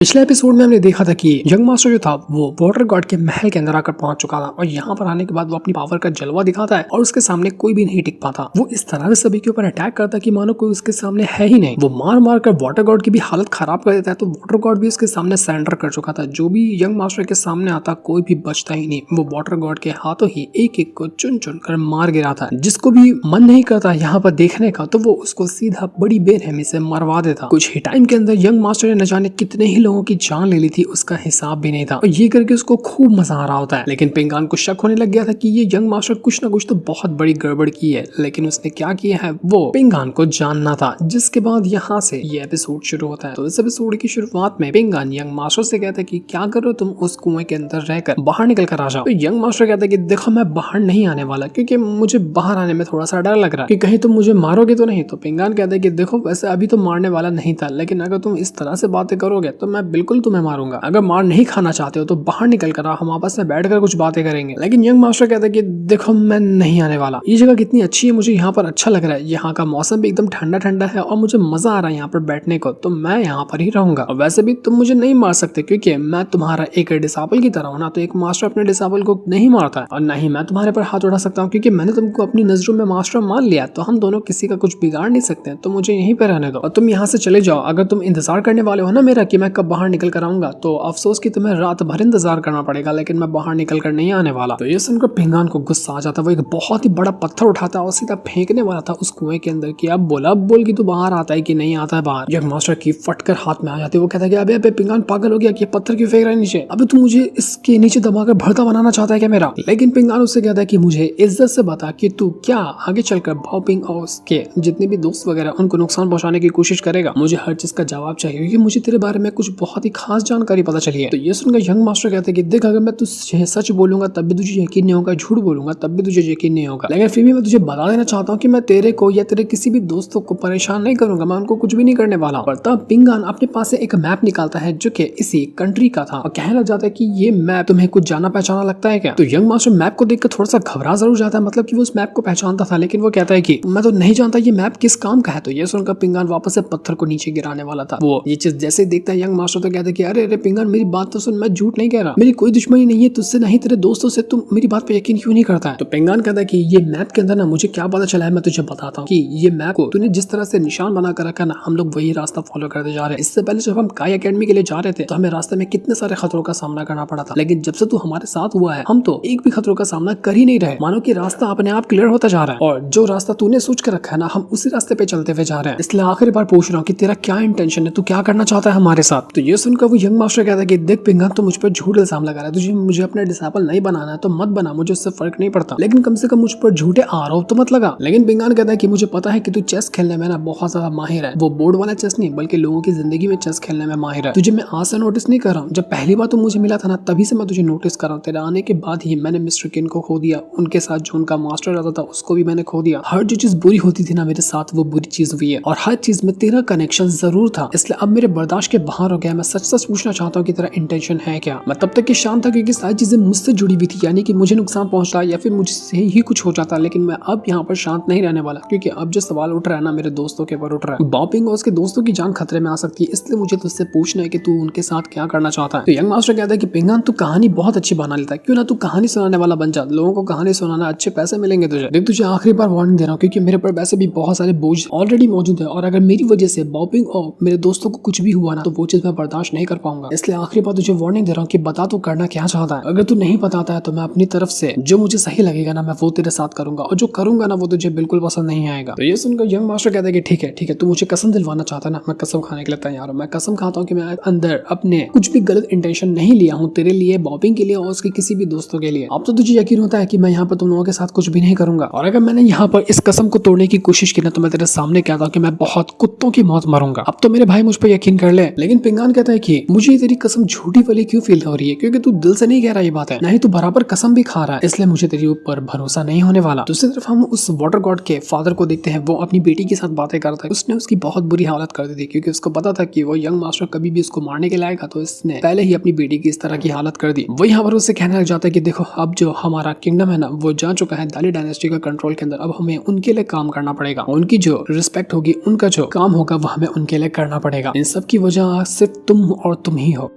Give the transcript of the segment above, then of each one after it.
पिछले एपिसोड में हमने देखा था कि यंग मास्टर जो था वो वाटर गॉड के महल के अंदर आकर पहुंच चुका था और यहाँ पर आने के बाद वो अपनी पावर का जलवा दिखाता है और उसके सामने कोई भी नहीं टिक पाता। वो इस तरह से सभी के ऊपर अटैक करता है कि मानो कोई उसके सामने है ही नहीं। वो मार मार कर वाटर गॉड की भी हालत खराब कर देता है। तो वाटर गॉड भी उसके सामने सरेंडर कर चुका था। जो भी यंग मास्टर के सामने आता कोई भी बचता ही नहीं। वो वाटर गॉड के हाथों ही एक एक को चुन चुन कर मार गिरा था। जिसको भी मन नहीं करता यहाँ पर देखने का तो वो उसको सीधा बड़ी बेरहमी से मरवा देता। कुछ ही टाइम के अंदर यंग मास्टर ने न जाने कितने ही लोगों की जान ले ली थी, उसका हिसाब भी नहीं था। और ये करके उसको खूब मजा आ रहा होता है। लेकिन पिंगान को शक होने लग गया था कि ये यंग मास्टर कुछ ना कुछ तो बहुत बड़ी गड़बड़ की है। लेकिन उसने क्या किया है वो पिंगान को जानना था। जिसके बाद यहाँ से ये एपिसोड शुरू होता है। तो इस एपिसोड की शुरुआत में पिंगान यंग मास्टर से कहता है कि क्या करो तुम उस कुएं के अंदर रहकर बाहर निकल कर आ जाओ। तो यंग मास्टर कहता है कि देखो मैं बाहर नहीं आने वाला क्योंकि मुझे बाहर आने में थोड़ा सा डर लग रहा है कि कहीं तुम मुझे मारोगे तो नहीं। तो पिंगान कहता है कि देखो वैसे अभी तो मारने वाला नहीं था, लेकिन अगर तुम इस तरह से बातें करोगे तो मैं बिल्कुल तुम्हें मारूंगा। अगर मार नहीं खाना चाहते हो तो बाहर निकल कर आओ, हम आपस में बैठकर कुछ बातें करेंगे। लेकिन यंग मास्टर कहता है कि देखो मैं नहीं आने वाला। ये जगह कितनी अच्छी है, मुझे यहाँ पर अच्छा लग रहा है। यहाँ का मौसम भी एकदम ठंडा ठंडा है और मुझे मजा आ रहा है यहाँ पर बैठने को, तो मैं यहाँ पर ही रहूंगा। और वैसे भी तुम मुझे नहीं मार सकते क्योंकि मैं तुम्हारा एक डिसाबल की तरह हूं ना। तो एक मास्टर अपने डिसाबल को नहीं मारता है और ना ही मैं तुम्हारे पर हाथ उठा सकता हूँ क्योंकि मैंने तुमको अपनी नजरों में मास्टर मान लिया। तो हम दोनों किसी का कुछ बिगाड़ नहीं सकते। तो मुझे यहीं पे रहने दो और तुम यहाँ से चले जाओ। अगर तुम इंतजार करने वाले हो ना मेरा कि मैं कब बाहर निकल कर आऊंगा, तो अफसोस कि तुम्हें रात भर इंतजार करना पड़ेगा, लेकिन मैं बाहर निकल कर नहीं आने वाला। तो ये सुनकर पिंगान को गुस्सा आ जाता है। वो एक बहुत ही बड़ा पत्थर उठाता और सीधा फेंकने वाला था उस कुएं के अंदर कि अब बोल कि तू बाहर आता है कि नहीं आता है बाहर। यंग मास्टर की फटकर हाथ में आ जाती है। वो कहता है कि अबे अबे पिंगान पागल हो गया कि पत्थर क्यों फेंक रहा है नीचे? अबे तू मुझे इसके नीचे दबाकर भड़का बनाना चाहता है क्या मेरा? लेकिन पिंगान उससे कहता है कि मुझे इज्जत से बता कि तू क्या आगे चलकर बॉपिंग और उसके जितने भी दोस्त वगैरह उनको नुकसान पहुंचाने की कोशिश करेगा। मुझे हर चीज का जवाब चाहिए क्योंकि मुझे तेरे बारे में कुछ बहुत ही खास जानकारी पता चली है। तो ये सुनकर यंग मास्टर कहते हैं कि देख अगर मैं तुझे सच बोलूंगा तब भी तुझे यकीन नहीं होगा, झूठ बोलूंगा तब भी तुझे यकीन नहीं होगा, लेकिन फिर भी मैं तुझे बता देना चाहता हूँ कि मैं तेरे को या तेरे किसी भी दोस्तों को परेशान नहीं करूंगा। मैं उनको कुछ भी नहीं करने वाला। और तब पिंगान अपने पास से एक मैप निकालता है जो कि इसी कंट्री का था और कहने लग जाता है कि ये मैप तुम्हें कुछ जाना पहचाना लगता है क्या? तो यंग मास्टर मैप को देखकर थोड़ा सा घबरा जरूर जाता है, मतलब कि वो उस मैप को पहचानता था, लेकिन वो कहता है कि मैं तो नहीं जानता ये मैप किस काम का है। तो ये सुनकर पिंगान वापस से पत्थर को नीचे गिराने वाला था। वो ये चीज जैसे देखता है यंग मास्टर तो कहता है कि अरे अरे पिंगान मेरी बात तो सुन, मैं झूठ नहीं कह रहा, मेरी कोई दुश्मनी नहीं है तुझसे, नहीं तेरे दोस्तों से, तुम मेरी बात पे यकीन क्यों नहीं करता है? तो पिंगान कहता है कि ये मैप के अंदर ना मुझे क्या पता चला है, मैं तुझे बताता हूँ कि ये मैप को तूने जिस तरह से निशान बना कर रखा ना, हम लोग वही रास्ता फॉलो करते जा रहे हैं। इससे पहले जब हम काई एकेडमी के लिए जा रहे थे तो हमें रास्ते में कितने सारे खतरों का सामना करना पड़ा था, लेकिन जब से तू हमारे साथ हुआ है हम तो एक भी खतरों का सामना कर ही नहीं रहे। मानो कि रास्ता अपने आप क्लियर होता जा रहा है और जो रास्ता तूने सोच कर रखा है ना हम उसी रास्ते पे चलते हुए जा रहे हैं। इसलिए आखिरी बार पूछ रहा हूँ कि तेरा क्या इंटेंशन है, तू क्या करना चाहता है हमारे साथ? तो ये सुनकर वो यंग मास्टर कहता है कि देख पिंगान तो मुझ पर झूठ इल्जाम लगा रहा है, तुझे मुझे अपना डिसाइपल नहीं बनाना है तो मत बना, मुझे उससे फर्क नहीं पड़ता, लेकिन कम से कम मुझ पर झूठे आरोप तो मत लगा। लेकिन पिंगान कहता है कि मुझे पता है कि तू चेस खेलने में ना बहुत ज्यादा माहिर है। वो बोर्ड वाला चेस नहीं बल्कि लोगों की जिंदगी में चेस खेलने में माहिर है। तुझे मैं आज से नोटिस नहीं कर रहा हूँ, जब पहली बार तू मुझे मिला था ना तभी से मैं तुझे नोटिस कर रहा हूँ। तेरे आने के बाद ही मैंने मिस्टर किन को खो दिया, उनके साथ जो उनका मास्टर रहता था उसको भी मैंने खो दिया। हर जो चीज बुरी होती थी ना मेरे साथ वो बुरी चीज हुई है और हर चीज में तेरा कनेक्शन जरूर था, इसलिए अब मेरे बर्दाश्त के बाहर हो गया। मैं सच सच पूछना चाहता हूँ कि तेरा इंटेंशन है क्या? मैं तब तक की शांत था क्योंकि सारी चीजें मुझसे जुड़ी हुई थी, यानी कि मुझे नुकसान पहुंचता या फिर मुझसे ही कुछ हो जाता, लेकिन मैं अब यहाँ पर शांत नहीं रहने वाला क्योंकि अब जो सवाल उठ रहा है ना मेरे दोस्तों के ऊपर उठ रहा है। बॉपिंग और उसके दोस्तों की जान खतरे में आ सकती है, इसलिए मुझे तुझसे पूछना है कि तू उनके साथ क्या करना चाहता है। तो यंग मास्टर कहता है कि पिंगान तू कहानी बहुत अच्छी बना लेता है, क्यों ना तू कहानी सुनाने वाला बन जा, लोगों को कहानी सुनाना, अच्छे पैसे मिलेंगे तुझे। देख तुझे आखिरी बार वार्निंग दे रहा हूँ क्योंकि मेरे पर वैसे भी बहुत सारे बोझ ऑलरेडी मौजूद है और अगर मेरी वजह से बॉपिंग और मेरे दोस्तों को कुछ भी हुआ ना तो वो चीज मैं बर्दाश्त नहीं कर पाऊंगा। इसलिए आखिरी बार तुझे वार्निंग दे रहा हूँ कि बता तू करना क्या चाहता है। अगर तू नहीं बताता है तो मैं अपनी तरफ से जो मुझे सही लगेगा ना मैं वो तेरे साथ करूंगा और जो करूंगा ना वो तुझे बिल्कुल पसंद नहीं आएगा। तो ये सुनकर यंग मास्टर कहता है कि ठीक है तू मुझे कसम दिलवाना चाहता है ना, मैं कसम खाने के लिए तैयार हूं। मैं कसम खाता हूँ कि मैं अंदर अपने कुछ भी गलत इंटेंशन नहीं लिया हूँ तेरे लिए, बॉपिंग के लिए और उसके किसी भी दोस्तों के लिए। अब तो तुझे यकीन होता है कि मैं यहाँ पर तुम लोगों के साथ कुछ भी नहीं करूंगा और अगर मैंने यहाँ पर इस कसम को तोड़ने की कोशिश की ना तो मैं तेरे सामने कहता हूँ कि मैं बहुत कुत्तों की मौत मरूंगा। अब तो मेरे भाई मुझ पर यकीन कर ले। लेकिन पिंगान कहता है कि मुझे तेरी कसम झूठी वाली क्यों फील हो रही है, क्योंकि तू दिल से नहीं कह रहा ये बात है, नहीं तू बराबर कसम भी खा रहा है, इसलिए मुझे तेरे ऊपर भरोसा नहीं होने वाला। दूसरी तरफ हम उस वाटर गॉड के फादर को देखते हैं, वो अपनी बेटी के साथ बातें करता है। उसने उसकी बहुत बुरी हालत कर दी थी क्योंकि उसको पता था कि वो यंग मास्टर कभी भी उसको मारने के लायक, तो इसने पहले ही अपनी बेटी की इस तरह की हालत कर दी। वो यहाँ पर उससे कहने लग जाता है कि देखो अब जो हमारा किंगडम है ना वो जा चुका है दाली डायनेस्टी का कंट्रोल के अंदर, अब हमें उनके लिए काम करना पड़ेगा, उनकी जो रिस्पेक्ट होगी, उनका जो काम होगा वो हमें उनके लिए करना पड़ेगा। इन सब की वजह सिर्फ सिर्फ तुम और तुम ही हो।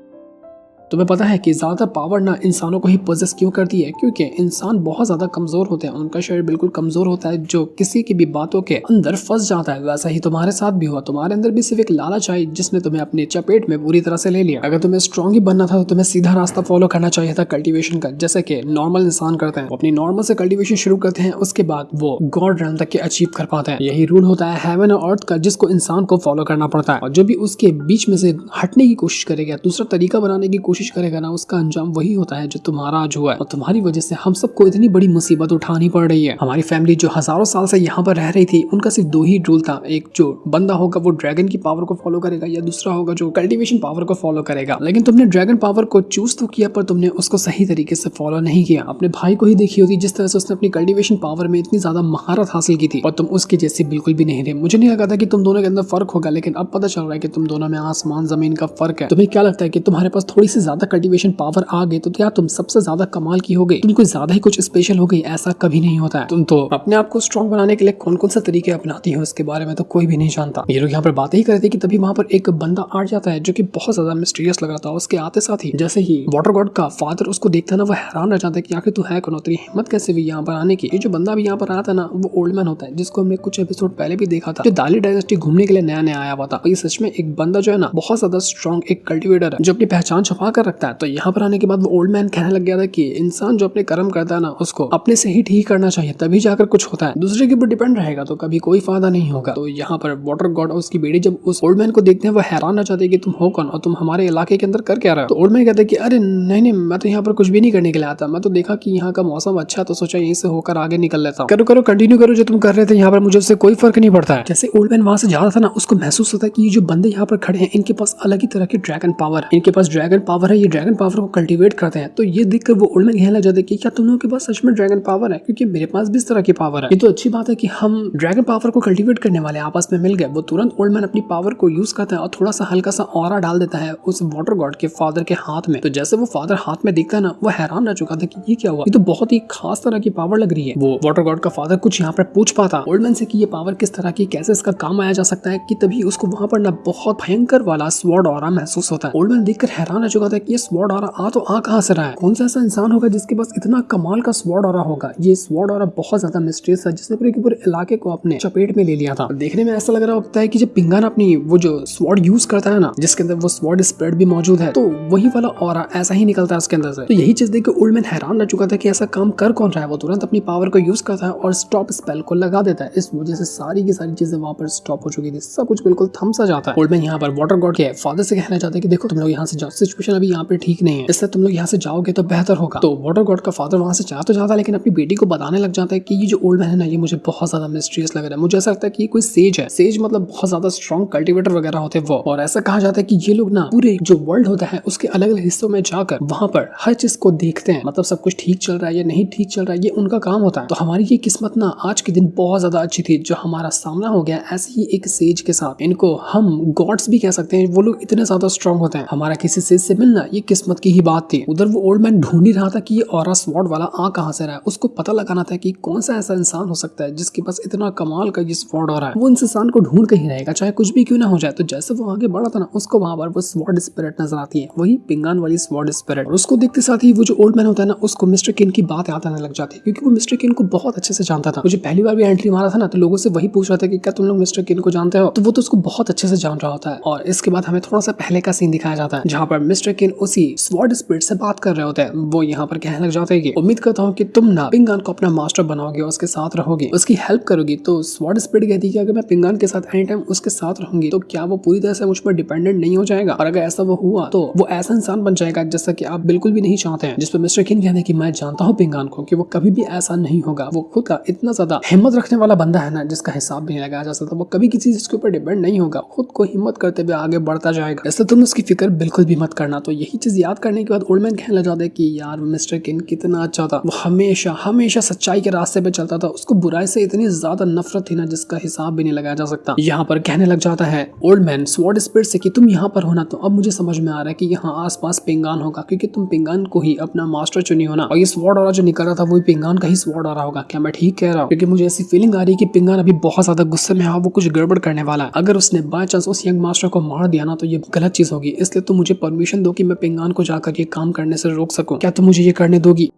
तुम्हें पता है कि ज़्यादातर पावर ना इंसानों को ही पोजेस क्यों करती है? क्योंकि इंसान बहुत ज़्यादा कमज़ोर होते हैं, उनका शरीर बिल्कुल कमज़ोर होता है जो किसी की भी बातों के अंदर फंस जाता है। वैसा ही तुम्हारे साथ भी हुआ, तुम्हारे अंदर भी सिर्फ एक लालच आई जिसने तुम्हें अपने चपेट में पूरी तरह से ले लिया। अगर तुम्हें स्ट्रॉन्ग ही बनना था तो तुम्हें सीधा रास्ता फॉलो करना चाहिए था कल्टीवेशन का, जैसे कि नॉर्मल इंसान करते हैं। अपनी नॉर्मल से कल्टीवेशन शुरू करते हैं, उसके बाद वो गॉड रैंक तक के अचीव कर पाते हैं। यही रूल होता है हेवन और अर्थ का, जिसको इंसान को फॉलो करना पड़ता है। और जो भी उसके बीच में से हटने की कोशिश करेगा, दूसरा तरीका बनाने की कोशिश करेगा ना, उसका अंजाम वही होता है जो तुम्हारा आज हुआ है। और तुम्हारी वजह से हम सबको इतनी बड़ी मुसीबत उठानी पड़ रही है। हमारी फैमिली जो हजारों साल से यहाँ पर रह रही थी, उनका सिर्फ दो ही रूल था, एक जो बंदा होगा वो ड्रैगन की पावर को फॉलो करेगा, या दूसरा होगा जो कल्टीवेशन पावर को फॉलो करेगा। लेकिन तुमने ड्रैगन पावर को चूज तो किया, पर तुमने उसको सही तरीके से फॉलो नहीं किया। अपने भाई को ही देखी होती जिस तरह से उसने अपनी कल्टीवेशन पावर में इतनी ज्यादा महारत हासिल की थी, और तुम उसके जैसे बिल्कुल भी नहीं थे। मुझे नहीं लगा था कि तुम दोनों के अंदर फर्क होगा, लेकिन अब पता चल रहा है कि तुम दोनों में आसमान जमीन का फर्क है। तुम्हें क्या लगता है कि तुम्हारे पास थोड़ी सी ज्यादा कल्टीवेशन पावर आ गई तो क्या तुम सबसे ज्यादा कमाल की हो गई? तुम कोई ज्यादा ही कुछ स्पेशल हो गई? ऐसा कभी नहीं होता है। तुम तो अपने आप को स्ट्रॉन्ग बनाने के लिए कौन कौन से तरीके अपनाती हो इसके बारे में तो कोई भी नहीं जानता। ये लोग यहाँ पर बातें ही कर रहे थे कि तभी वहाँ पर एक बंदा आ जाता है जो कि बहुत ज्यादा मिस्टीरियस लग रहा था। उसके आते साथ ही जैसे ही वाटर गॉड का फादर उसको देखता है ना, वो हैरान रह जाता है कि आखिर तू है कौन, तेरी हिम्मत कैसे हुई यहाँ पर आने की? ये जो बंदा भी यहाँ पर आया था ना, वो ओल्ड मैन होता है, जिसको हमने कुछ एपिसोड पहले भी देखा था, जो दाली डायनेस्टी घूमने के लिए नया नया आया हुआ था। ये सच में एक बंदा जो है ना, बहुत ज्यादा स्ट्रॉन्ग एक कल्टिवेटर है जो अपनी पहचान छुपा कर रखता है। तो यहाँ पर आने के बाद वो ओल्ड मैन कहने लग गया था कि इंसान जो अपने कर्म करता है ना, उसको अपने से ही ठीक करना चाहिए, तभी जाकर कुछ होता है। दूसरे के ऊपर डिपेंड रहेगा तो कभी कोई फायदा नहीं होगा। तो यहाँ पर वाटर गॉड और उसकी बेटी जब उस ओल्ड मैन को देखते हैं, वो हैरान रह जाते हैं कि तुम हो कौन और तुम हमारे इलाके के अंदर कर क्या रहे हो? तो ओल्ड मैन कहते हैं कि अरे नहीं नहीं, मैं तो यहाँ पर कुछ भी नहीं करने के लिए आता, मैं तो देखा कि यहाँ का मौसम अच्छा है तो सोचा यहीं से होकर आगे निकल लेता हूँ। करो करो, कंटिन्यू करो जो तुम कर रहे थे यहाँ पर, मुझे उससे कोई फर्क नहीं पड़ता है। जैसे ओल्ड मैन वहां से जा रहा था ना, उसको महसूस होता है कि ये जो बंदे यहाँ पर खड़े हैं, इनके पास अलग ही तरह की ड्रैगन पावर है, इनके पास ड्रैगन पावर है, ये ड्रैगन पावर को कल्टीवेट करते हैं। तो ये देखकर वो ओल्ड मैन कहने लग जाते हैं कि क्या तुम लोगों के पास सच में ड्रैगन पावर है? क्योंकि मेरे पास भी इस तरह की पावर है। ये तो अच्छी बात है कि हम ड्रैगन पावर को कल्टीवेट करने वाले आपस में मिल गए। वो तुरंत ओल्ड मैन अपनी पावर को यूज करता है और थोड़ा सा हल्का सा ऑरा डाल देता है उस वाटर गॉड के फादर के हाथ में। तो जैसे वो फादर हाथ में दिखता है ना, वो हैरान रह चुका था कि ये क्या हुआ, ये तो बहुत ही खास तरह की पावर लग रही है। वो वाटर गॉड का फादर कुछ यहाँ पर पूछ पाता ओल्ड मैन से कि ये पावर किस तरह की, कैसे इसका काम आया जा सकता है, कि तभी उसको वहां पर ना बहुत भयंकर वाला स्वॉर्ड ऑरा महसूस होता है। ओल्ड मैन देखकर हैरान रह चुका था कि ये स्वॉर्ड ऑरा आ कहां से रहा है? कौन सा ऐसा इंसान होगा जिसके पास इतना कमाल का स्वॉर्ड ऑरा होगा? ये स्वॉर्ड ऑरा बहुत ज्यादा मिस्टीरियस है, जिसने पूरे के पूरे इलाके को अपने चपेट में ले लिया था। देखने में ऐसा लग रहा होता है कि जब पिंगान अपनी वो जो स्वॉर्ड यूज करता है ना, जिसके अंदर वो स्वॉर्ड स्प्रेड भी मौजूद है, तो वही वाला ऑरा ऐसा ही निकलता है उसके अंदर से। तो यही चीज देख के ओल्ड मैन हैरान रह चुका था कि ऐसा काम कर कौन रहा है। वो तुरंत अपनी पावर को यूज करता है और स्टॉप स्पेल को लगा देता है। इस वजह से सारी की सारी चीजें वहां पर स्टॉप हो चुकी थी, सब कुछ बिल्कुल थम सा जाता है। ओल्ड मैन यहाँ पर वाटर गॉड के फादर से कहना चाहते हैं कि देखो तुम लोग यहाँ से जाओ, सिचुएशन अभी यहाँ पे ठीक नहीं है, इसलिए तुम लोग यहाँ से जाओगे तो बेहतर होगा। तो वाटर गॉड का फादर वहां से तो जाता है, लेकिन अपनी बेटी को बताने लग जाता है कि ये जो ओल्ड मैन है ना, ये मुझे बहुत ज्यादा मिस्टीरियस लग रहा है। मुझे ऐसा लगता है कि ये कोई सेज है। सेज मतलब बहुत ज्यादा स्ट्रॉन्ग कल्टीवेटर वगैरह होते हैं वो। और ऐसा कहा जाता है कि ये लोग ना पूरे जो वर्ल्ड होता है उसके अलग अलग हिस्सों में जाकर वहां पर हर चीज को देखते हैं, मतलब सब कुछ ठीक चल रहा है या नहीं ठीक चल रहा है, ये उनका काम होता है। तो हमारी ये किस्मत ना आज के दिन बहुत ज्यादा अच्छी थी जो हमारा सामना हो गया ऐसे ही एक सेज के साथ। इनको हम गॉड्स भी कह सकते हैं, वो लोग इतने ज्यादा स्ट्रॉन्ग होते हैं। हमारा किसी सेज से मिलना ये किस्मत की ही बात थी। उधर वो ओल्ड मैन ढूंढ ही रहा था कि ये ऑरा स्वॉर्ड वाला आ कहां से रहा है। उसको पता लगाना था कि कौन सा ऐसा इंसान हो सकता है जिसके पास इतना कमाल का ये स्वॉर्ड हो रहा है। वो इस इंसान को ढूंढ के ही रहेगा, चाहे कुछ भी क्यों ना हो जाए। तो जैसे वो आगे बढ़ा था ना, उसको वहां पर वो स्वॉर्ड स्पिरिट नजर आती है, वही पिंगान वाली स्वॉर्ड स्पिरिट। और उसको देखते साथ ही वो जो ओल्ड मैन होता है ना, उसको मिस्टर किन की बात याद आने लग जाती है, क्योंकि वो मिस्टर किन को बहुत अच्छे से जानता था। मुझे पहली बार भी एंट्री मारा था ना, तो लोगों से वही पूछ रहा था कि क्या तुम लोग मिस्टर किन को जानते हो, तो वो तो उसको बहुत अच्छे से जान रहा होता है। और इसके बाद हमें थोड़ा सा पहले का सीन दिखाया जाता है जहाँ पर मिस्टर किन उसी स्वॉर्ड स्पिरिट से बात कर रहे होते हैं। वो यहाँ पर कहने लग जाते हैं कि उम्मीद करता हूँ कि तुम ना पिंगान को अपना मास्टर बनाओगे, उसके साथ रहोगे, उसकी हेल्प करोगी। तो स्वॉर्ड स्पिरिट कहती है कि अगर मैं पिंगान के साथ एनी टाइम उसके साथ रहूंगी तो क्या वो पूरी तरह से मुझ पर डिपेंडेंट नहीं हो जाएगा, और अगर ऐसा वो हुआ तो वो ऐसा इंसान बन जाएगा जैसा कि आप बिल्कुल भी नहीं चाहते हैं। जिस पर मिस्टर किन कहते हैं कि मैं जानता हूँ पिंगान को कि वो कभी भी ऐसा नहीं होगा। वो खुद का इतना ज्यादा हिम्मत रखने वाला बंदा है ना, जिसका हिसाब भी नहीं लगाया जा सकता। वो कभी किसी चीज के ऊपर डिपेंड नहीं होगा, खुद को हिम्मत करते हुए आगे बढ़ता जाएगा। ऐसा तुम उसकी फिक्र बिल्कुल भी मत करना। तो यही चीज याद करने के बाद ओल्ड मैन कहने लग जाता है कि यार मिस्टर किन कितना अच्छा था, वो हमेशा हमेशा सच्चाई के रास्ते पे चलता था, उसको बुराई से इतनी ज्यादा नफरत थी ना जिसका हिसाब भी नहीं लगाया जा सकता। यहाँ पर कहने लग जाता है ओल्ड मैन स्वॉर्ड स्पिरिट से कि तुम यहाँ पर हो ना, तो अब मुझे समझ में आ रहा है कि यहाँ आसपास पिंगान होगा, क्योंकि तुम पिंगान को ही अपना मास्टर चुनी हो ना, और ये स्वॉर्ड ऑरा जो निकल रहा था वो पिंगान का ही स्वॉर्ड ऑरा होगा। क्या मैं ठीक कह रहा हूँ? क्योंकि मुझे ऐसी फीलिंग आ रही है कि पिंगान अभी बहुत ज्यादा गुस्से में है, वो कुछ गड़बड़ करने वाला है। अगर उसने बाय चांस उस यंग मास्टर को मार दिया ना तो ये गलत चीज होगी, इसलिए तुम मुझे परमिशन दो कि मैं पिंगान को जाकर ये काम करने से रोक सकूं। क्या तुम मुझे ये करने दोगी?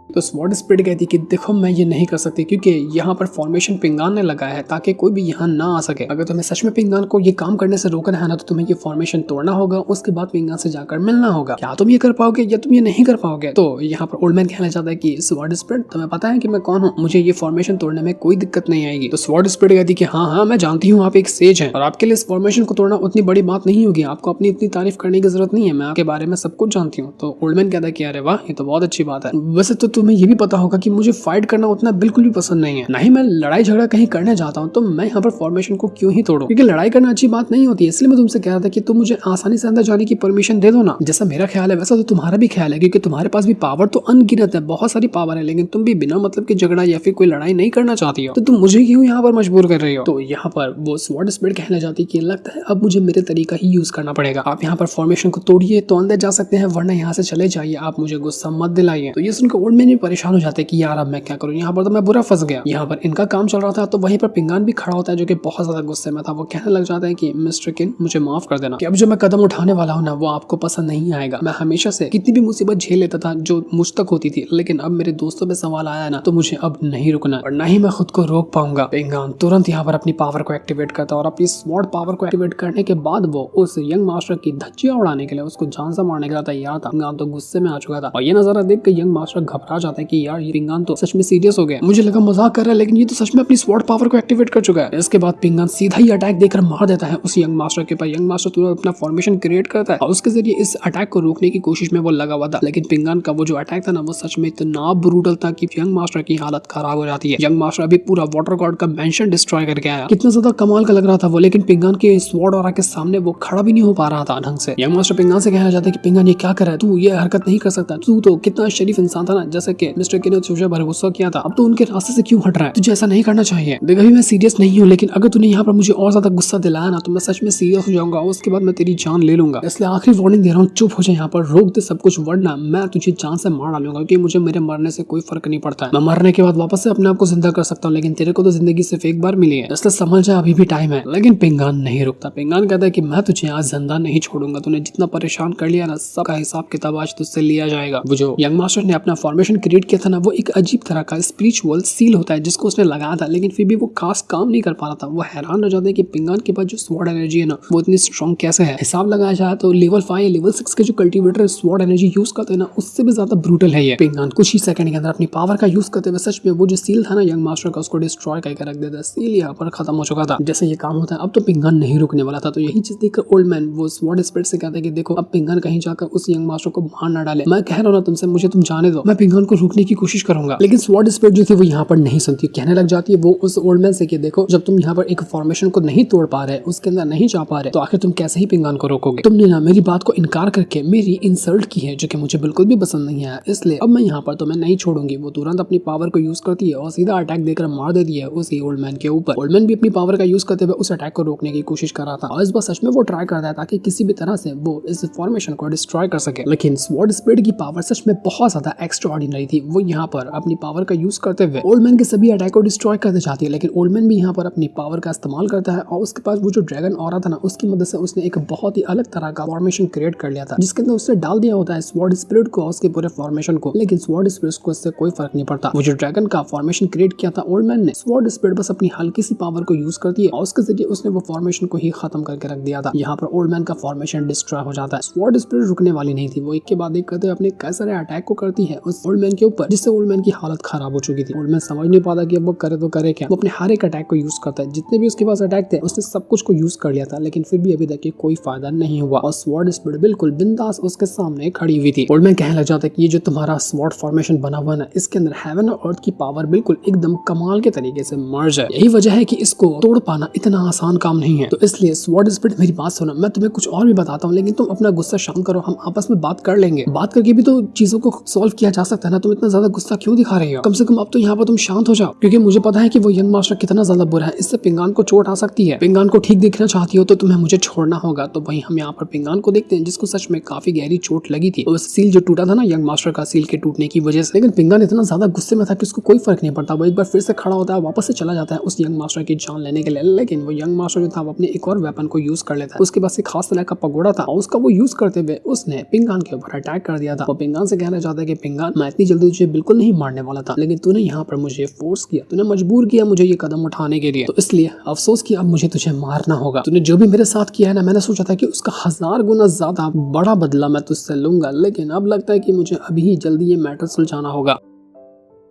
तो स्वॉर्ड स्पिरिट कहती कि देखो मैं ये नहीं कर सकती, क्योंकि यहाँ पर फॉर्मेशन पिंगान ने लगाया है ताकि कोई भी यहाँ ना आ सके। अगर तुम्हें सच में पिंगान को ये काम करने से रोकना है ना तो तुम्हें ये फॉर्मेशन तोड़ना होगा, उसके बाद पिंगान से जाकर मिलना होगा। क्या तुम ये कर पाओगे या तुम ये नहीं कर पाओगे? तो यहाँ पर ओल्ड मैन कहना चाहता है कि स्वॉर्ड स्पिरिट तुम्हें पता है कि मैं कौन हूँ, मुझे ये फॉर्मेशन तोड़ने में कोई दिक्कत नहीं आएगी। तो स्वॉर्ड स्पिरिट कहती कि हाँ मैं जानती हूँ आप एक सेज हैं और आपके लिए इस फॉर्मेशन को तोड़ना उतनी बड़ी बात नहीं होगी, आपको अपनी इतनी तारीफ करने की जरूरत नहीं है, मैं आपके बारे में सब कुछ जानती हूँ। तो ओल्ड मैन कहता है कि अरे वाह ये तो बहुत अच्छी बात है। वैसे तो तुम्हें ये भी पता होगा कि मुझे फाइट करना उतना बिल्कुल भी पसंद नहीं है, ना ही मैं लड़ाई झगड़ा कहीं करने जाता हूँ, तो मैं यहाँ पर फॉर्मेशन को क्यों ही तोड़ूं? क्योंकि लड़ाई करना अच्छी बात नहीं होती है। इसलिए मैं तुमसे कह रहा था कि तुम मुझे आसानी से अंदर जाने की परमिशन दे दो ना। जैसा मेरा ख्याल है वैसा तो तुम्हारा भी ख्याल है, क्योंकि तुम्हारे पास भी पावर तो अनगिनत है, बहुत सारी पावर है, लेकिन तुम भी बिना मतलब की झगड़ा या फिर कोई लड़ाई नहीं करना चाहती हो, तो तुम मुझे क्यों यहाँ पर मजबूर कर रही हो? तो यहाँ पर वो स्वॉर्ड स्पिरिट कहने जाती कि लगता है अब मुझे मेरे तरीका ही यूज करना पड़ेगा। आप यहाँ पर फॉर्मेशन को तोड़िए तो अंदर जा सकते हैं, वरना यहाँ से चले जाइए, आप मुझे गुस्सा मत दिलाइए। तो ये सुनकर ओल्ड मैन भी परेशान हो जाते हैं कि यार अब मैं क्या करूँ, यहाँ पर तो मैं बुरा फंस गया। यहाँ पर इनका काम चल रहा था तो वहीं पर पिंगान भी खड़ा होता है जो कि बहुत ज्यादा गुस्से में था। वो कहने लग जाता है कि मिस्टर किन मुझे माफ कर देना, कि अब जो मैं कदम उठाने वाला हूँ ना वो आपको पसंद नहीं आएगा। मैं हमेशा से कितनी भी मुसीबत झेल लेता था जो मुझ तक होती थी, लेकिन अब मेरे दोस्तों पे सवाल आया ना तो मुझे अब नहीं रुकना और ना ही मैं खुद को रोक पाऊंगा। पिंगान तुरंत यहाँ पर अपनी पावर को एक्टिवेट करता है और अपनी स्वॉर्ड पावर को एक्टिवेट करने के बाद वो उस यंग मास्टर की धज्जियां उड़ाने के लिए उसको जान से मारने के लिए तैयार था। पिंगान तो गुस्से में आ चुका था और ये नजारा देख के यंग मास्टर घबरा जाता है कि यार ये पिंगान तो सच में सीरियस हो गया, मुझे लगा मजाक कर रहा है लेकिन ये तो सच में अपनी स्वॉर्ड पावर को एक्टिवेट कर चुका है। इसके बाद पिंगान सीधा ही अटैक देकर मार देता है उस यंग मास्टर के ऊपर। यंग मास्टर तुरंत अपना फॉर्मेशन क्रिएट करता है और उसके जरिए इस अटैक को रोकने की कोशिश में वो लगा हुआ था, लेकिन पिंगान का वो जो अटैक था ना वो सच में इतना ब्रूटल था कि यंग मास्टर की हालत खराब हो जाती है। यंग मास्टर अभी पूरा वाटर गॉड का मेंशन डिस्ट्रॉय करके आया, कितना ज्यादा कमाल का लग रहा था वो, लेकिन पिंगान के स्वॉर्ड ऑरा के सामने वो खड़ा भी नहीं हो पा रहा था ढंग से। यंग मास्टर पिंगान से कहना चाहता है कि पिंगान ये क्या कर रहा है, तू ये हरकत नहीं कर सकता, तू तो कितना शरीफ इंसान था ना, जैसे कि मिस्टर किन ने तुझे भर गुस्सा किया था, अब तो उनके रास्ते से क्यों हट रहा है, तुझे ऐसा नहीं करना चाहिए। देख अभी मैं सीरियस नहीं हूँ, लेकिन अगर तूने यहाँ पर मुझे और ज्यादा गुस्सा दिलाया ना तो मैं सच में सीरियस हो जाऊंगा, उसके बाद मैं तेरी जान ले लूंगा, इसलिए आखिरी वार्निंग दे रहा हूँ, चुप हो जाए, यहाँ पर रोक दे सब कुछ, वरना मैं तुझे जान से मार डालूंगा, क्योंकि मुझे मेरे मरने से कोई फर्क नहीं पड़ता है। मैं मरने के बाद वापस से अपने आप को जिंदा कर सकता हूँ, लेकिन तेरे को तो जिंदगी सिर्फ एक बार मिली है, इसलिए समझ जा अभी भी टाइम है। लेकिन पिंगान नहीं रुकता। पिंगान कहता है कि मैं तुझे आज जिंदा नहीं छोड़ूंगा, तूने जितना परेशान कर लिया ना सबका हिसाब किताब आज तुझसे लिया जाएगा। वो जो यंग मास्टर ने अपना फॉर्मेशन क्रिएट किया था ना वो एक अजीब तरह का स्पिरिचुअल सील होता है जिसको उसने लगाया था, लेकिन फिर भी वो खास काम नहीं कर पा रहा था। वो हैरान हो जाते हैं कि पिंगान के पास जो स्वॉर्ड एनर्जी है ना वो इतनी स्ट्रॉन्ग कैसे है। हिसाब लगाया जाए तो लेवल 5 लेवल 6 के जो कल्टीवेटर स्वॉर्ड एनर्जी यूज करते हैं ना उससे भी ज्यादा ब्रूटल है ये। पिंगान कुछ ही सेकंड के अंदर अपनी पावर का यूज करते हुए सच में वो जो सील था ना यंग मास्टर का उसको डिस्ट्रॉय करके रख देता है। सील यहाँ पर खत्म हो चुका था। जैसे ये काम होता है अब तो पिंगान नहीं रुकने वाला था। तो यही चीज देखकर ओल्ड मैन वो स्वॉर्ड स्पिरिट से कहता है कि देखो अब पिंगान कहीं जाकर उस यंग मास्टर को मार ना डाले, मैं कह रहा हूँ ना तुमसे, मुझे तुम जाने दो, मैं पिंगान को रोकने की कोशिश करूंगा। लेकिन स्वॉर्ड स्पिरिट जो थी वो यहाँ पर नहीं सुनती, कहने लग जाती है वो उस ओल्ड मैन से कि देखो जब तुम यहाँ पर एक फॉर्मेशन को नहीं तोड़ पा रहे, उसके अंदर नहीं जा पा रहे, तो आखिर तुम कैसे ही पिंगान को रोकोगे। तुमने ना मेरी बात को इनकार करके मेरी इंसल्ट की है जो कि मुझे बिल्कुल भी पसंद नहीं आया, इसलिए अब मैं यहाँ पर तुम्हें नहीं छोड़ूंगी। वो तुरंत अपनी पावर को यूज करती है और सीधा अटैक देकर मार देती है उसी ओल्ड मैन के ऊपर। ओल्ड मैन भी अपनी पावर का यूज करते हुए उस अटैक को रोकने की कोशिश कर रहा था और इस बार सच में वो ट्राई करता है ताकि किसी भी तरह से वो इस फॉर्मेशन को डिस्ट्रॉय कर सके। लेकिन स्वॉर्ड स्पिरिट की पावर सच में बहुत ज्यादा एक्स्ट्राऑर्डिनरी थी। वो यहाँ पर अपनी पावर का यूज करते हुए ओल्ड मैन के सभी अटैक को डिस्ट्रॉय करना चाहती है, लेकिन ओल्ड मैन भी यहाँ पर अपनी पावर का इस्तेमाल करता है और उसके पास वो जो ड्रैगन ऑरा था ना उसकी मदद से उसने एक बहुत ही अलग तरह का फॉर्मेशन क्रिएट कर लिया था जिसके अंदर उससे डाल दिया होता है स्वॉर्ड स्पिरिट को उसके पूरे फॉर्मेशन को। लेकिन स्वॉर्ड स्पिरिट को इससे कोई फर्क नहीं पड़ता। वो जो ड्रैगन का फॉर्मेशन क्रिएट किया था ओल्ड मैन ने, स्वॉर्ड स्पिरिट बस अपनी हल्की सी पावर को यूज करती है और उसके जरिए उसने वो फॉर्मेशन को ही खत्म करके रख दिया था। यहाँ पर ओल्ड मैन का फॉर्मेशन डिस्ट्रॉय हो जाता है। स्वॉर्ड स्पिरिट रुकने वाली नहीं थी, वो एक के बाद एक करते अपने कई सारे अटैक को करती है उस ओल्ड मैन के ऊपर, जिससे ओल्ड मैन की हालत खराब हो चुकी थी। ओल्ड मैन समझ नहीं पाता कि अब वो करे तो करे क्या। वो अपने हर एक अटैक को यूज करता है, जितने भी उसके पास अटैक थे उसने सब कुछ को यूज कर लिया था, लेकिन फिर भी अभी तक कोई फायदा नहीं हुआ और स्वॉर्ड स्पीड बिल्कुल बिंदास उसके सामने खड़ी हुई थी। ओल्ड मैन कहने लग जाता है कि ये जो तुम्हारा स्वॉर्ड फॉर्मेशन बना हुआ है, इसके अंदर हेवन और अर्थ की पावर बिल्कुल एकदम कमाल के तरीके से मर्ज है। यही वजह है कि इसको तोड़ पाना इतना आसान काम नहीं है। तो इसलिए स्वॉर्ड स्पीड मेरी बात सुनो, मैं तुम्हें कुछ और भी बताता हूँ, लेकिन तुम अपना गुस्सा शांत करो, हम आपस में बात कर लेंगे। बात करके भी तो चीजों को सॉल्व किया जा सकता है ना। तुम इतना ज्यादा गुस्सा क्यों दिखा रहे हो? कम से कम अब तो यहाँ पर तुम शांत हो जाओ, क्योंकि मुझे पता है कि वो यंग मास्टर कितना ज्यादा बुरा है। इससे पिंगान को चोट आ सकती है। पिंगान को ठीक देखना चाहती हो तो तुम्हें मुझे छोड़ना होगा। तो वहीं हम यहाँ पर पिंगान को देखते हैं, जिसको सच में काफी गहरी चोट लगी थी। और सील जो टूटा था ना यंग मास्टर का, सील के टूटने की वजह से, लेकिन पिंगान इतना ज्यादा गुस्से में था कि उसको कोई फर्क नहीं पड़ता। वो एक बार फिर से खड़ा होता है, वापस से चला जाता है उस यंग मास्टर की जान लेने के लिए। लेकिन वो यंग मास्टर जो था वो अपने एक और वेपन को यूज कर लेता है। उसके पास एक खास तरह का पगोड़ा था और उसका वो यूज करते हुए उसने पिंगान के ऊपर अटैक कर दिया था। वो पिंगान से कहना चाहता है कि पिंगान, मैं इतनी जल्दी तुझे बिल्कुल नहीं मारने वाला था, लेकिन तूने यहाँ पर मुझे फोर्स किया, तूने मजबूर किया मुझे ये कदम उठाने के लिए। तो इसलिए अफसोस कि अब मुझे तुझे मारना होगा। तूने जो भी मेरे साथ किया है ना, मैंने सोचा था कि उसका 1000 गुना ज्यादा बड़ा बदला मैं तुझसे लूंगा, लेकिन अब लगता है कि मुझे अभी जल्दी ये मैटर सुलझाना होगा।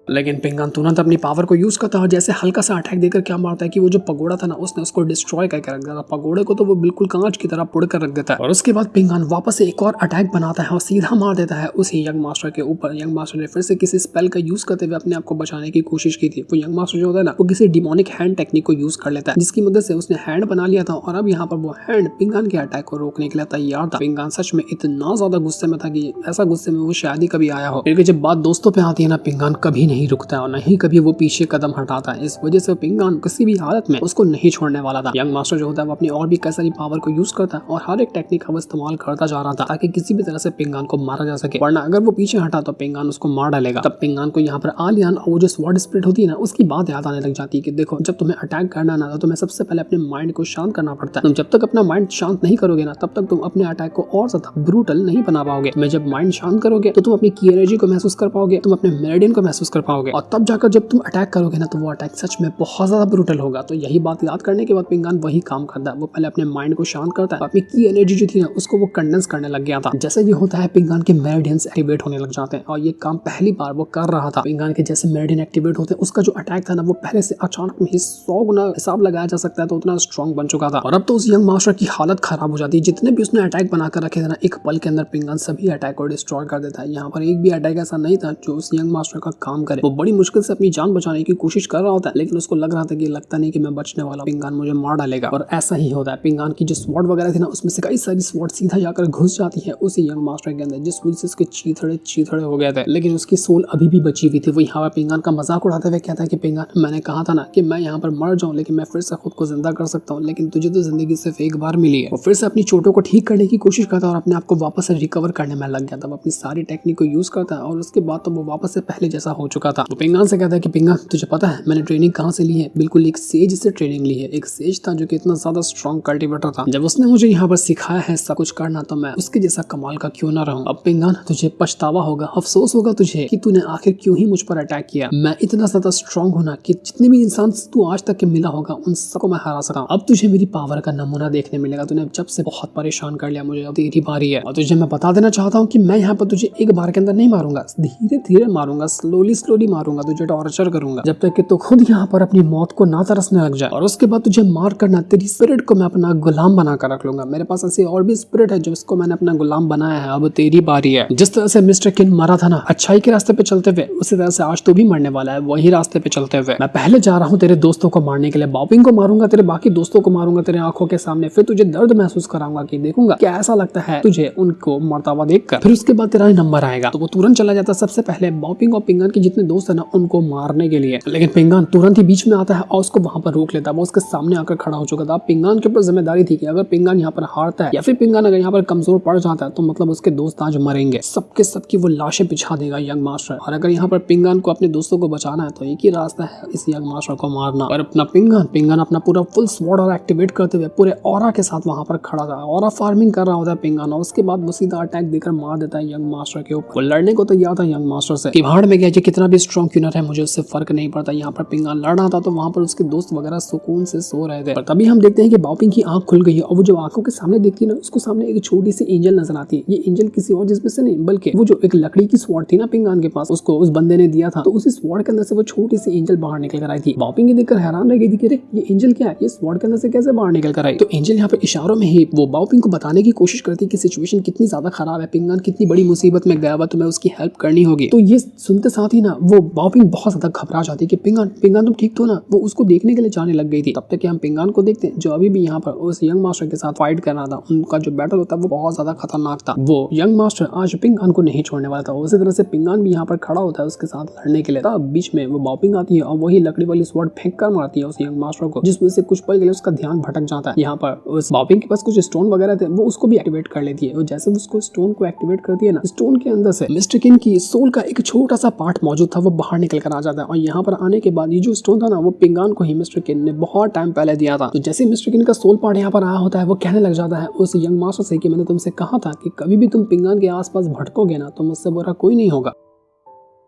लेकिन पिंगान तुरंत अपनी पावर को यूज करता है और जैसे हल्का सा अटैक देकर क्या मारता है कि वो जो पगोड़ा था ना, उसने उसको डिस्ट्रॉय करके रख दिया था। पगोड़े को तो वो बिल्कुल कांच की तरह पुड़ कर रख देता है। और उसके बाद पिंगान वापस से एक और अटैक बनाता है और सीधा मार देता है उसी यंग मास्टर के ऊपर। यंग मास्टर ने फिर से किसी स्पेल का यूज करते हुए अपने आप को बचाने की कोशिश की थी। वो यंग मास्टर जो होता है ना, वो किसी डिमोनिक हैंड टेक्निक को यूज कर लेता है, जिसकी मदद से उसने हैंड बना लिया था और अब यहाँ पर वो हैंड पिंगान के अटैक को रोकने के लिए तैयार था। पिंगान सच में इतना ज्यादा गुस्से में था कि ऐसा गुस्से में वो शायद ही कभी आया हो, क्योंकि जब बात दोस्तों पे आती है ना, पिंगान कभी नहीं रुकता है और नहीं कभी वो पीछे कदम हटाता है। इस वजह से पिंगान किसी भी हालत में उसको नहीं छोड़ने वाला था। यंग मास्टर जो होता है वो अपनी और भी कई सारी पावर को यूज करता है और हर एक टेक्निक का वो इस्तेमाल करता जा रहा था ताकि किसी भी तरह से पिंगान को मारा जा सके, वरना अगर वो पीछे हटा तो पिंगान उसको मार डालेगा। तब पिंगान को यहाँ पर आलियान और वो जो स्वॉर्ड स्पिरिट होती है ना, उसकी बात याद आने लग जाती है कि देखो, जब तुम्हें अटैक करना ना, तो तुम्हें सबसे पहले अपने माइंड को शांत करना पड़ता है। तुम जब तक अपना माइंड शांत नहीं करोगे ना, तब तक तुम अपने अटैक को और ज्यादा ब्रूटल नहीं बना पाओगे। तुम्हें जब माइंड शांत करोगे तो तुम अपनी की एनर्जी को महसूस कर पाओगे, तुम अपने मेरिडियन को महसूस कर पाओगे, और तब जाकर जब तुम अटैक करोगे ना, तो वो अटैक सच में बहुत ज्यादा ब्रूटल होगा। तो यही बात याद करने के बाद पिंगान वही काम करता है। वो पहले अपने माइंड को शांत करता है, अपनी की एनर्जी जो थी ना, उसको वो कंडेंस करने लग गया था। जैसे ये होता है, पिंगान के मेरिडियंस एक्टिवेट होने लग जाते हैं और ये काम पहली बार वो कर रहा था। पिंगान के जैसे मेरिडियन एक्टिवेट होते हैं, उसका जो अटैक था ना, वो पहले से अचानक में ही 100 गुना हिसाब लगाया जा सकता है, तो उतना स्ट्रॉन्ग बन चुका था। और अब तो उस यंग मास्टर की हालत खराब हो जाती है। जितने भी उसने अटैक बनाकर रखे थे ना, एक पल के अंदर पिंगान सभी अटैक को डिस्ट्रॉय कर देता है। यहाँ पर एक भी अटैक ऐसा नहीं था जो उस यंग मास्टर का काम करे। वो बड़ी मुश्किल से अपनी जान बचाने की कोशिश कर रहा होता है, लेकिन उसको लग रहा था कि लगता नहीं कि मैं बचने वाला, पिंगान मुझे मार डालेगा। और ऐसा ही होता है। पिंगान की जो स्वॉर्ड वगैरह थी ना, उसमें से कई सारी स्वॉर्ड सीधा जाकर घुस जाती है उसी यंग मास्टर के अंदर, जिस वजह से उसके चीथड़े हो गए थे, लेकिन उसकी सोल अभी भी बची हुई थी। वो यहाँ पर पिंगान का मजाक उड़ाते हुए कहता है कि पिंगान, मैंने कहा था ना कि मैं यहाँ पर मर जाऊं, लेकिन मैं फिर से खुद को जिंदा कर सकता हूँ, लेकिन तुझे तो जिंदगी सिर्फ एक बार मिली है। वो फिर से अपनी चोटों को ठीक करने की कोशिश करता है और अपने आप को वापस से रिकवर करने में लग गया था। वो अपनी सारी टेक्निक को यूज करता है और उसके बाद तो वो वापस से पहले जैसा हो चुका था। तो पिंगान से कहता है कि पिंगान, तुझे पता है मैंने ट्रेनिंग कहाँ से ली है? बिल्कुल एक सेज से ट्रेनिंग ली है। एक सेज था जो कि इतना ज्यादा स्ट्रॉन्ग कल्टीवेटर था। जब उसने मुझे यहाँ पर सिखाया है सब कुछ करना, तो मैं उसके जैसा कमाल का क्यों ना रहूं। अब पिंगान, तुझे पछतावा होगा, अफसोस होगा तुझे कि तूने आखिर क्यों ही मुझ पर अटैक किया। मैं इतना ज्यादा स्ट्रॉन्ग हूं ना कि जितने भी इंसान तू आज तक के मिला होगा, उन सबको मैं हरा सका। अब तुझे मेरी पावर का नमूना देखने मिलेगा। तूने जब से बहुत परेशान कर लिया मुझे, अब तेरी बारी है। और तुझे मैं बता देना चाहता हूँ कि मैं यहाँ पर तुझे एक बार के अंदर नहीं मारूंगा, धीरे धीरे मारूंगा, स्लोली मारूंगा, तुझे टॉर्चर करूंगा, जब तक कि तू खुद यहाँ पर अपनी मौत को ना तरसने लग जाए। और उसके बाद तुझे मार करना, तेरी स्पिरिट को मैं अपना गुलाम बनाकर रख लूंगा। मेरे पास ऐसी और भी स्पिरिट है जो इसको मैंने अपना गुलाम बनाया है। अब तेरी बारी है। जिस तरह से मिस्टर किन मरा था ना अच्छाई के रास्ते पे चलते हुए, उसी तरह से आज तू भी मरने वाला है वही रास्ते पे चलते हुए। मैं पहले जा रहा हूँ तेरे दोस्तों को मारने के लिए। बाओपिंग को मारूंगा, तेरे बाकी दोस्तों को मारूंगा तेरे आंखों के सामने, फिर तुझे दर्द महसूस कराऊंगा कि देखूंगा क्या ऐसा लगता है तुझे उनको मरता हुआ देखकर। फिर उसके बाद तेरा नंबर आएगा। तो वो तुरंत चला जाता सबसे पहले बाओपिंग और पिंगान के जितने दोस्त है ना, उनको मारने के लिए। लेकिन पिंगान तुरंत ही बीच में आता है और उसको वहां पर रोक लेता है। वो उसके सामने आकर खड़ा हो चुका था। पिंगान के ऊपर जिम्मेदारी थी कि अगर पिंगान यहाँ पर हारता है या फिर पिंगान अगर यहाँ पर कमजोर पड़ जाता है, तो मतलब उसके दोस्त आज मरेंगे। सबके सबकी वो लाशें बिछा देगा यंग मास्टर। और अगर यहाँ पर पिंगान को अपने दोस्तों को बचाना है, तो एक ही रास्ता है, इस यंग मास्टर को मारना। और अपना पिंगान अपना पूरा फुल स्वॉर्ड और एक्टिवेट करते हुए पूरे ऑरा के साथ वहां पर खड़ा था। ऑरा फार्मिंग कर रहा होता है पिंगान, और उसके बाद वो सीधा अटैक देकर मार देता है यंग मास्टर के ऊपर। लड़ने को तैयार था यंग मास्टर से कि भाड़ में गया, कितना भी स्ट्रॉन्ग क्यों ना रहे, मुझे उससे फर्क नहीं पड़ता। यहाँ पर पिंगान लड़ रहा था तो वहाँ पर उसके दोस्त वगैरह सुकून से सो रहे थे। पर तभी हम देखते हैं कि बाओपिंग की आंख खुल गई है और वो जो आंखों के सामने देखती है ना, उसको सामने एक छोटी सी एंजल नजर आती है। ये एंजल किसी और जिसमें से नहीं, बल्कि वो जो एक लकड़ी की स्वॉर्ड थी ना पिंगान के पास, उसको उस बंदे ने दिया था। तो उसी स्वॉर्ड के अंदर से वो छोटी सी एंजल बाहर निकल कर आई थी। बाओपिंग ये देखकर हैरान रह गई थी कि अरे ये एंजल क्या है, ये स्वॉर्ड के अंदर से कैसे बाहर निकल कर आई। तो एंजल यहाँ पे इशारों में ही वो बाओपिंग को बताने की कोशिश करती है कि सिचुएशन कितनी ज्यादा खराब है, पिंगान कितनी बड़ी मुसीबत में गया हुआ, तुम्हें उसकी हेल्प करनी होगी। तो ये सुनते साथ ही ना वो बाओपिंग बहुत ज्यादा घबरा जाती है कि पिंगान पिंगान तुम ठीक तो ना। वो उसको देखने के लिए जाने लग गई थी। तब तक कि हम पिंगान को देखते हैं जो अभी भी यहाँ पर उस यंग मास्टर के साथ फाइट कर रहा था। उनका जो बैटल होता है वो बहुत ज्यादा खतरनाक था। वो यंग मास्टर आज पिंगान को नहीं छोड़ने वाला था। उसी तरह से पिंगान भी यहाँ पर खड़ा होता है उसके साथ लड़ने के लिए। तब बीच में वो बाओपिंग आती है और वही लकड़ी वाली स्वॉर्ड फेंक कर मारती है उस यंग मास्टर को, जिस वजह से कुछ पल के लिए उसका ध्यान भटक जाता है। यहाँ पर उस बाओपिंग के पास कुछ स्टोन वगैरह थे, वो उसको भी एक्टिवेट कर लेती है। और जैसे उसको स्टोन को एक्टिवेट करती है ना, स्टोन के अंदर से मिस्टर किन की सोल का एक छोटा सा पार्ट मौजूद था, वो बाहर निकल कर आ जाता है। और यहाँ पर आने के बाद ये जो स्टोन था ना, वो पिंगान को ही मिस्टर किन ने बहुत टाइम पहले दिया था। तो जैसे मिस्टर किन का सोल पार्ट यहाँ पर आया होता है, वो कहने लग जाता है उस यंग मास्टर से कि मैंने तुमसे कहा था कि कभी भी तुम पिंगान के आसपास भटकोगे ना तो मुझसे बुरा कोई नहीं होगा।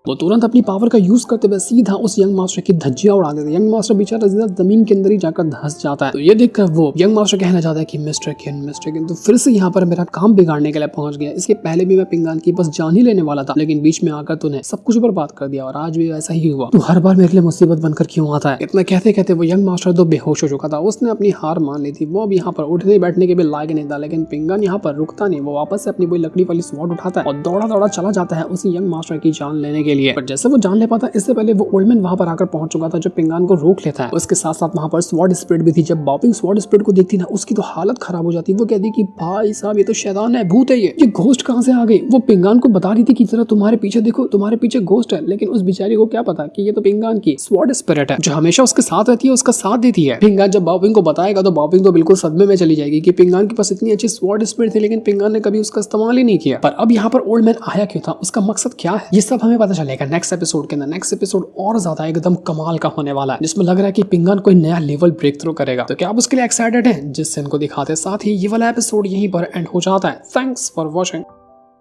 वो तुरंत अपनी पावर का यूज करते हुए सीधा उस यंग मास्टर की धज्जियां उड़ा देते हैं। यंग मास्टर बेचारा सीधा जमीन के अंदर ही जाकर धंस जाता है। तो ये देखकर वो यंग मास्टर कहना चाहता है कि मिस्टर किन तो फिर से यहाँ पर मेरा काम बिगाड़ने के लिए पहुंच गया। इसके पहले भी मैं पिंगान की बस जान ही लेने वाला था, लेकिन बीच में आकर तूने सब कुछ बर्बाद कर दिया और आज भी ऐसा ही हुआ। तो हर बार मेरे लिए मुसीबत बनकर क्यों आता है। इतना कहते कहते वो यंग मास्टर तो बेहोश हो चुका था। उसने अपनी हार मान ली थी। वो अब यहाँ पर उठने बैठने के भी लायक नहीं था। लेकिन पिंगान यहाँ पर रुकता नहीं। वो वापस से अपनी वही लकड़ी वाली स्वॉर्ड उठाता है और दौड़ा दौड़ा चला जाता है उसी यंग मास्टर की जान लेने के लिए। पर जैसे वो जान ले पाता, इससे पहले वो ओल्ड मैन वहां पर आकर पहुंच चुका था जो पिंगान को रोक लेता है। उसके साथ साथ वहां पर स्वॉर्ड स्पिरिट भी थी। जब बाओपिंग स्वॉर्ड स्पिरिट को देखती ना, उसकी तो हालत खराब हो जाती। वो कहती कि भाई साहब ये तो शैतान है, भूत है, ये घोस्ट कहां से आ गई। वो पिंगान को बता रही थी कि जरा तुम्हारे पीछे देखो, तुम्हारे पीछे घोस्ट है। लेकिन उस बेचारी को क्या पता कि ये तो पिंगान की स्वॉर्ड स्पिरिट है जो हमेशा उसके साथ रहती है, उसका साथ देती है। पिंगान जब बाओपिंग को बताएगा तो बाओपिंग तो बिल्कुल सदमे में चली जाएगी कि पिंगान के पास इतनी अच्छी स्वॉर्ड स्पिरिट थी लेकिन पिंगान ने कभी उसका इस्तेमाल ही नहीं किया। पर अब यहाँ पर ओल्ड मैन आया क्यों था, उसका मकसद क्या है, ये सब हमें पता चलेगा नेक्स्ट एपिसोड के अंदर। नेक्स्ट एपिसोड और ज्यादा एकदम कमाल का होने वाला है, जिसमें लग रहा है कि पिंगान कोई नया लेवल ब्रेक थ्रू करेगा। तो क्या आप उसके लिए एक्साइटेड हैं, जिससे इनको दिखाते साथ ही ये वाला एपिसोड यहीं पर एंड हो जाता है। Thanks for watching.